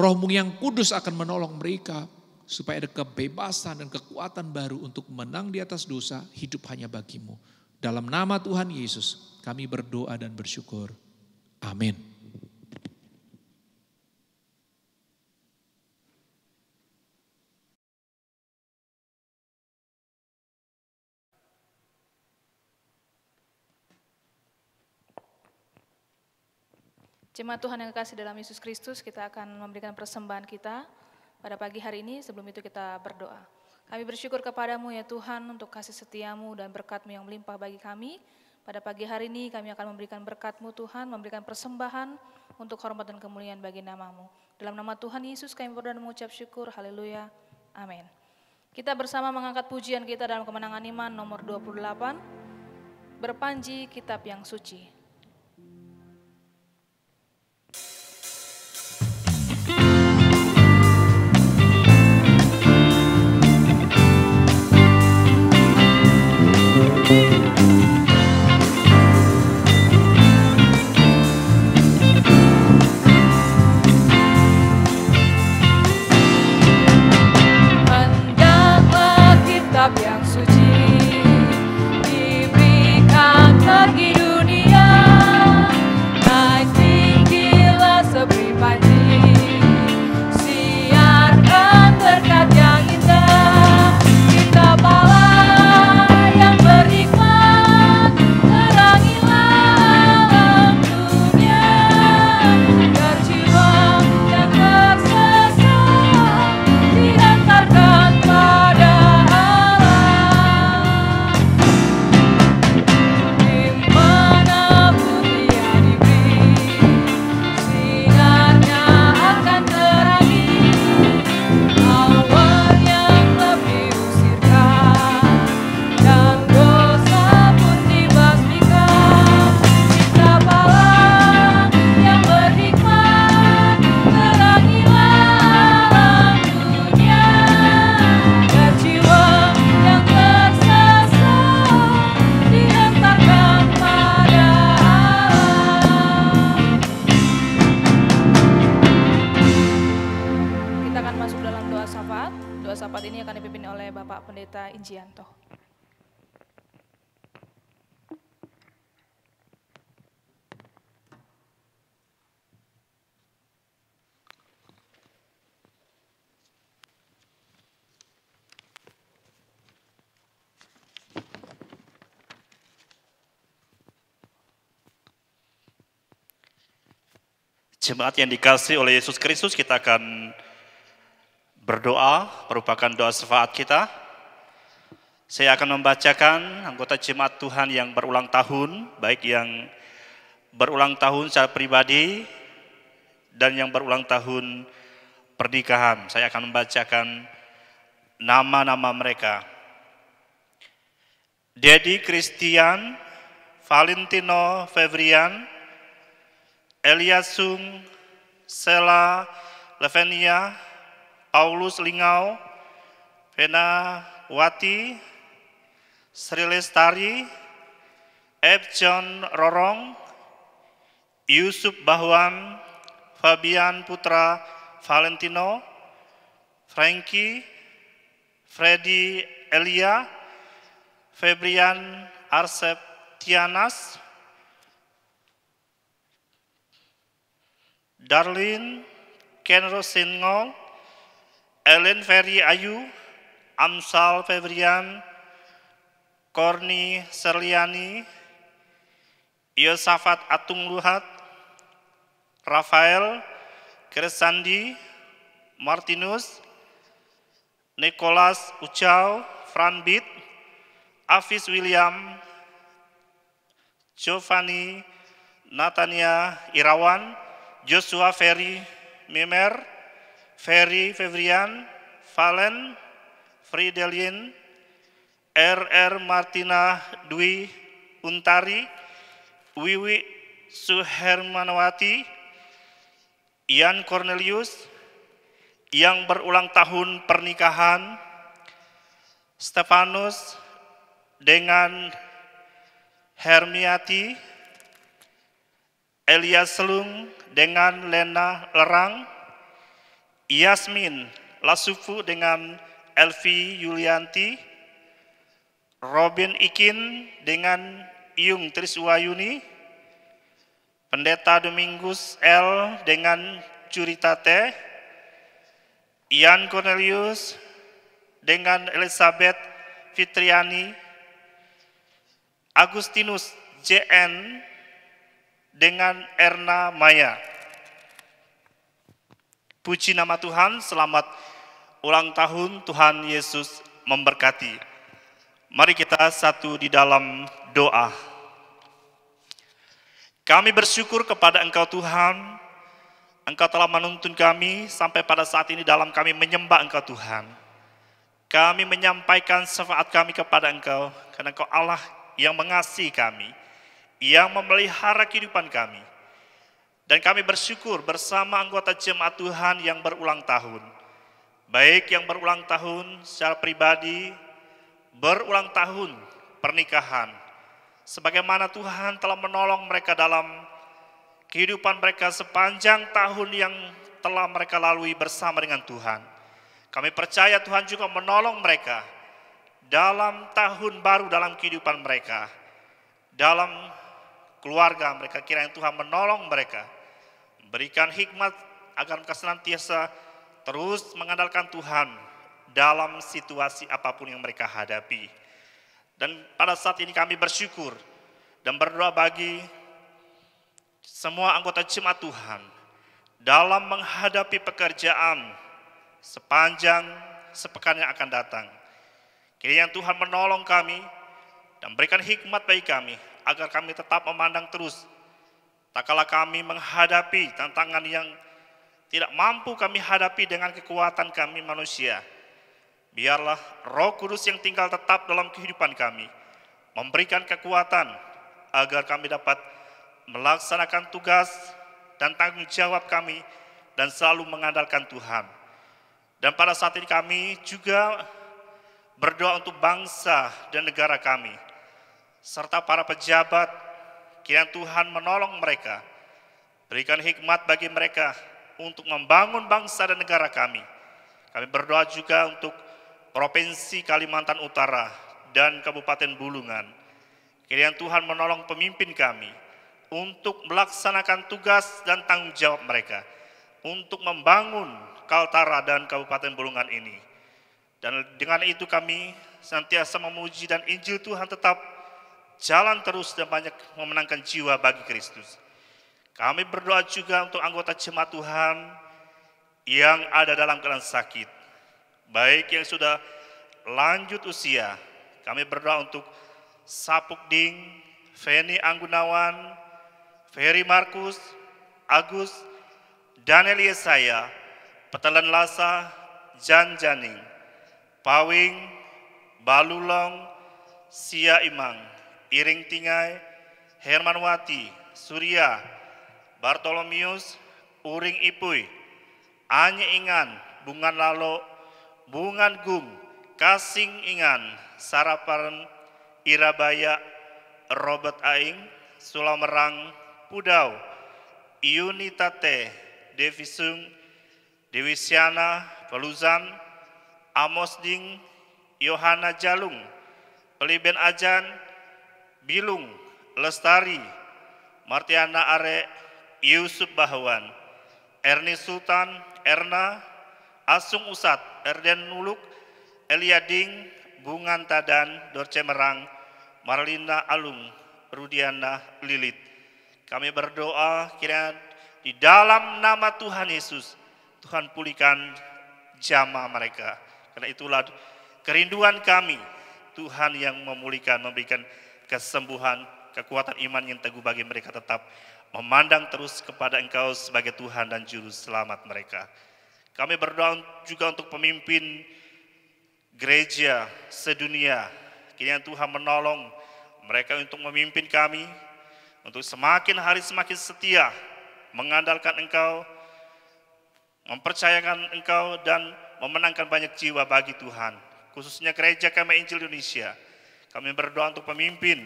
[SPEAKER 3] Roh-Mu yang kudus akan menolong mereka supaya ada kebebasan dan kekuatan baru untuk menang di atas dosa, hidup hanya bagimu. Dalam nama Tuhan Yesus kami berdoa dan bersyukur. Amin.
[SPEAKER 1] Jemaat Tuhan yang kekasih dalam Yesus Kristus, kita akan memberikan persembahan kita pada pagi hari ini. Sebelum itu kita berdoa. Kami bersyukur kepadamu ya Tuhan untuk kasih setiamu dan berkat-Mu yang melimpah bagi kami. Pada pagi hari ini kami akan memberikan berkat-Mu Tuhan, memberikan persembahan untuk hormat dan kemuliaan bagi nama-Mu. Dalam nama Tuhan Yesus kami berdoa dan mengucap syukur, haleluya, amin. Kita bersama mengangkat pujian kita dalam Kemenangan Iman nomor 28, berpanji kitab yang suci. Kitab yang suci diberikan bagi dunia, naik tinggilah seperti panji, siarkan berkat yang indah, kitab Allah yang berhikmat, terangilah alam dunia, agar jiwa yang tersesat diantarkan pada sahabat ini akan dipimpin oleh Bapak Pendeta Injianto.
[SPEAKER 4] Jemaat yang dikasihi oleh Yesus Kristus, kita akan berdoa, merupakan doa syafaat kita. Saya akan membacakan anggota jemaat Tuhan yang berulang tahun, baik yang berulang tahun secara pribadi dan yang berulang tahun pernikahan. Saya akan membacakan nama-nama mereka. Dedi Christian, Valentino Febrian, Eliasung, Sela Levenia, Paulus Lingau, Vena Wati, Sri Lestari, John Rorong, Yusuf Bahwan, Fabian Putra Valentino, Frankie, Freddy Elia, Febrian Arsep Tianas, Darlin Ken Rosengol, Ellen Ferry Ayu, Amsal Febrian, Korni Serliani, Yosafat Atung Luhat, Rafael Kresandi, Martinus, Nicholas Ucau, Franbit, Afis William, Giovanni Natania Irawan, Joshua Ferry Mimer, Ferry Febrian, Valen Fridelin, RR Martina Dwi Untari, Wiwi Suhermanawati, Ian Cornelius, yang berulang tahun pernikahan, Stefanus dengan Hermiati, Elias Selung dengan Lena Lerang, Yasmin Lasufu dengan Elvi Yulianti, Robin Ikin dengan Iyung Triswayuni, Pendeta Domingus L dengan Curitate, Ian Cornelius dengan Elizabeth Fitriani, Agustinus JN dengan Erna Maya. Puji nama Tuhan, selamat ulang tahun, Tuhan Yesus memberkati. Mari kita satu di dalam doa. Kami bersyukur kepada Engkau Tuhan, Engkau telah menuntun kami sampai pada saat ini dalam kami menyembah Engkau Tuhan. Kami menyampaikan syafaat kami kepada Engkau, karena Engkau Allah yang mengasihi kami, yang memelihara kehidupan kami. Dan kami bersyukur bersama anggota jemaat Tuhan yang berulang tahun. Baik yang berulang tahun secara pribadi, berulang tahun pernikahan. Sebagaimana Tuhan telah menolong mereka dalam kehidupan mereka sepanjang tahun yang telah mereka lalui bersama dengan Tuhan. Kami percaya Tuhan juga menolong mereka dalam tahun baru dalam kehidupan mereka, dalam keluarga mereka. Kiranya Tuhan menolong mereka, berikan hikmat agar mereka senantiasa terus mengandalkan Tuhan dalam situasi apapun yang mereka hadapi. Dan pada saat ini kami bersyukur dan berdoa bagi semua anggota jemaat Tuhan dalam menghadapi pekerjaan sepanjang sepekan yang akan datang. Kiranya Tuhan menolong kami dan berikan hikmat bagi kami agar kami tetap memandang terus tak kala kami menghadapi tantangan yang tidak mampu kami hadapi dengan kekuatan kami manusia. Biarlah Roh Kudus yang tinggal tetap dalam kehidupan kami memberikan kekuatan agar kami dapat melaksanakan tugas dan tanggung jawab kami dan selalu mengandalkan Tuhan. Dan pada saat ini kami juga berdoa untuk bangsa dan negara kami, serta para pejabat. Kiranya Tuhan menolong mereka, berikan hikmat bagi mereka untuk membangun bangsa dan negara kami. Kami berdoa juga untuk Provinsi Kalimantan Utara dan Kabupaten Bulungan. Kiranya Tuhan menolong pemimpin kami untuk melaksanakan tugas dan tanggung jawab mereka, untuk membangun Kaltara dan Kabupaten Bulungan ini. Dan dengan itu kami senantiasa memuji dan Injil Tuhan tetap jalan terus dan banyak memenangkan jiwa bagi Kristus. Kami berdoa juga untuk anggota jemaat Tuhan yang ada dalam keadaan sakit, baik yang sudah lanjut usia. Kami berdoa untuk Sapukding, Feni Anggunawan, Ferry Markus, Agus, Daniel Yesaya, Petelan Lasa, Jan Janing, Pawing, Balulong, Sia Imang, Iring Tingai, Hermanwati, Surya, Bartolomius, Uring Ipuy, Anye Ingan, Bungan Lalo, Bungan Gung, Kasing Ingan, Saraparan, Irabaya, Robert Aing, Sulamerang, Pudau, Iunitate, Devisung, Dewi Siana, Peluzan, Amos Ding, Yohana Jalung, Peliben Ajan, Bilung, Lestari, Martiana Are, Yusuf Bahwan, Erni Sultan, Erna, Asung Usat, Erden Nuluk, Eliading, Bungan Tadan, Dorce Merang, Marlina Alung, Rudiana Lilit. Kami berdoa kiranya di dalam nama Tuhan Yesus, Tuhan pulihkan jamaah mereka. Karena itulah kerinduan kami, Tuhan yang memulihkan, memberikan kesembuhan, kekuatan iman yang teguh bagi mereka tetap memandang terus kepada Engkau sebagai Tuhan dan Juru Selamat mereka. Kami berdoa juga untuk pemimpin gereja sedunia. Kiranya Tuhan menolong mereka untuk memimpin kami, untuk semakin hari semakin setia, mengandalkan Engkau, mempercayakan Engkau dan memenangkan banyak jiwa bagi Tuhan. Khususnya gereja kami Injil Indonesia. Kami berdoa untuk pemimpin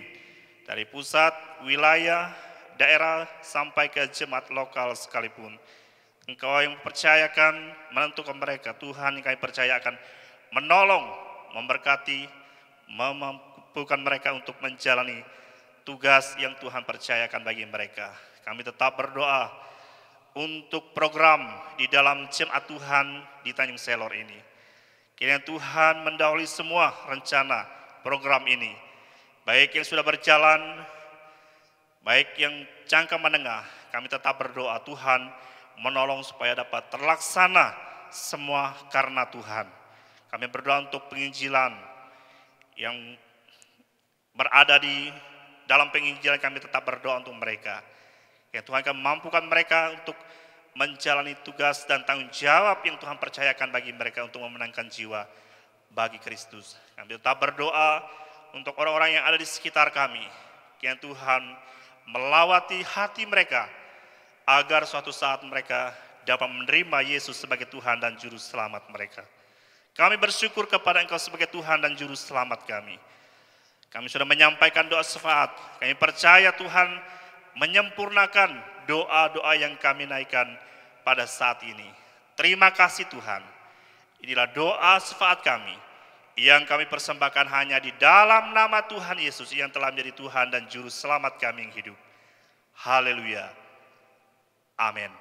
[SPEAKER 4] dari pusat, wilayah, daerah, sampai ke jemaat lokal sekalipun. Engkau yang mempercayakan, menentukan mereka. Tuhan yang kami percayakan menolong, memberkati, memampukan mereka untuk menjalani tugas yang Tuhan percayakan bagi mereka. Kami tetap berdoa untuk program di dalam jemaat Tuhan di Tanjung Selor ini. Kiranya Tuhan mendahului semua rencana program ini, baik yang sudah berjalan, baik yang jangka menengah. Kami tetap berdoa Tuhan menolong supaya dapat terlaksana semua karena Tuhan. Kami berdoa untuk penginjilan yang berada di dalam penginjilan, kami tetap berdoa untuk mereka. Ya Tuhan akan mampukan mereka untuk menjalani tugas dan tanggung jawab yang Tuhan percayakan bagi mereka untuk memenangkan jiwa bagi Kristus. Kami tetap berdoa untuk orang-orang yang ada di sekitar kami. Kiranya Tuhan melawati hati mereka agar suatu saat mereka dapat menerima Yesus sebagai Tuhan dan Juru Selamat mereka. Kami bersyukur kepada Engkau sebagai Tuhan dan Juru Selamat kami. Kami sudah menyampaikan doa syafaat. Kami percaya Tuhan menyempurnakan doa-doa yang kami naikkan pada saat ini. Terima kasih Tuhan. Inilah doa syafaat kami yang kami persembahkan hanya di dalam nama Tuhan Yesus yang telah menjadi Tuhan dan Juru Selamat kami yang hidup. Haleluya. Amin.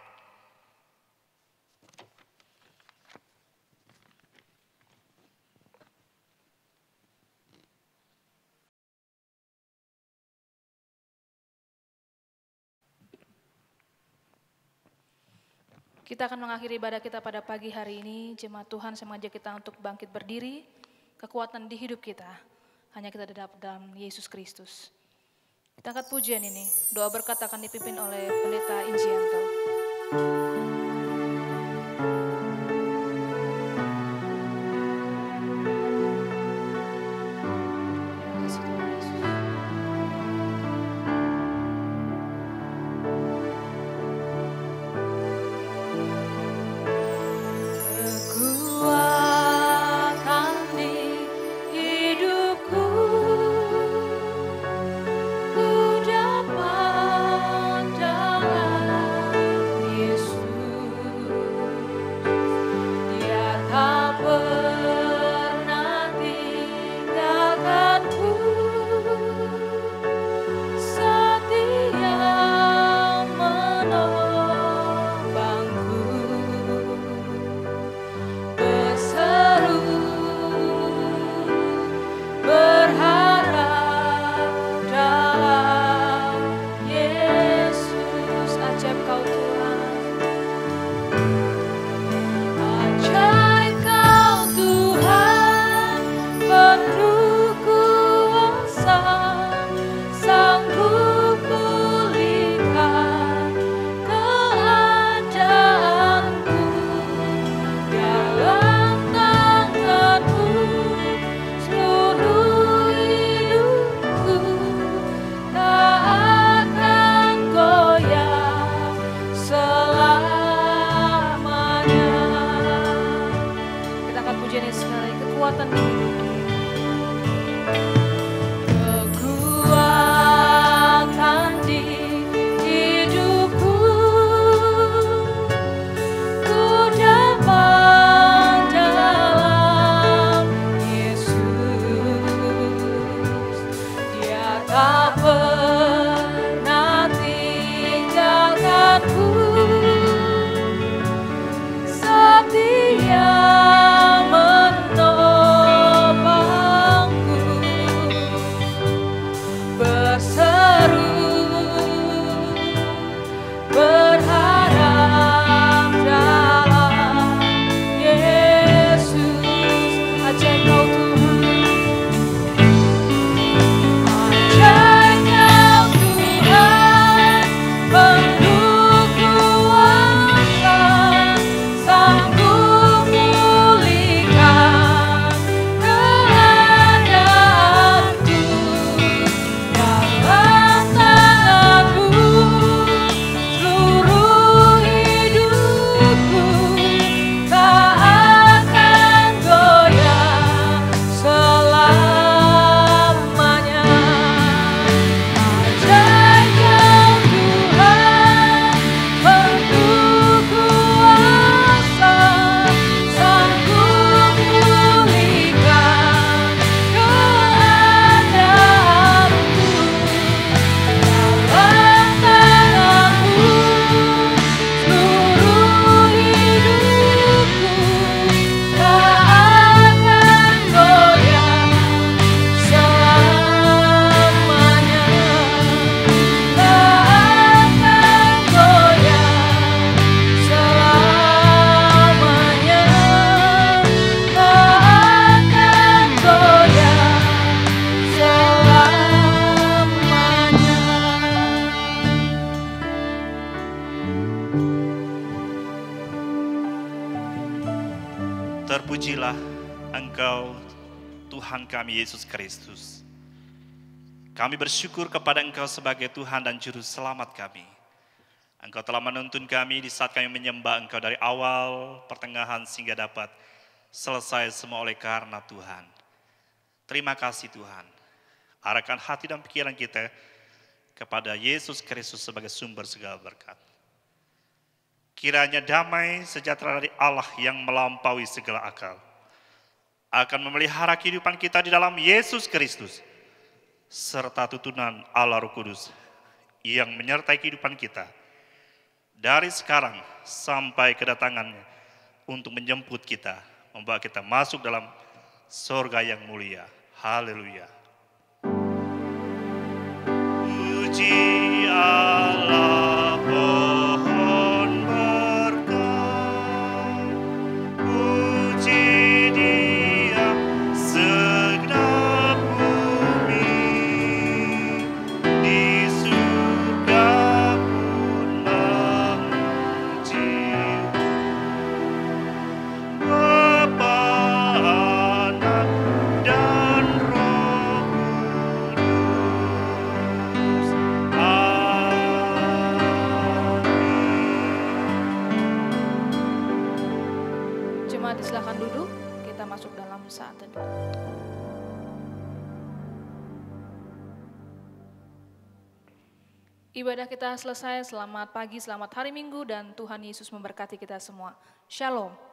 [SPEAKER 1] Kita akan mengakhiri ibadah kita pada pagi hari ini. Jemaat Tuhan, saya mengajak kita untuk bangkit berdiri. Kekuatan di hidup kita hanya kita dapat dalam Yesus Kristus. Kita angkat pujian ini. Doa berkat akan dipimpin oleh Pendeta Injianto.
[SPEAKER 4] Terpujilah Engkau Tuhan kami Yesus Kristus. Kami bersyukur kepada Engkau sebagai Tuhan dan Juru Selamat kami. Engkau telah menuntun kami di saat kami menyembah Engkau dari awal, pertengahan, sehingga dapat selesai semua oleh karena Tuhan. Terima kasih Tuhan. Arahkan hati dan pikiran kita kepada Yesus Kristus sebagai sumber segala berkat. Kiranya damai sejahtera dari Allah yang melampaui segala akal akan memelihara kehidupan kita di dalam Yesus Kristus, serta tuntunan Allah Roh Kudus yang menyertai kehidupan kita dari sekarang sampai kedatangannya untuk menjemput kita, membawa kita masuk dalam surga yang mulia. Haleluya. Puji Allah, pohon berkat. Puji Dia, segenap bumi. Di surga pun memuji. Bapa, Anak, dan Roh Kudus. Amin.
[SPEAKER 1] Jemaat silakan duduk, kita masuk dalam saat teduh. Ibadah kita selesai, selamat pagi, selamat hari Minggu, dan Tuhan Yesus memberkati kita semua. Shalom.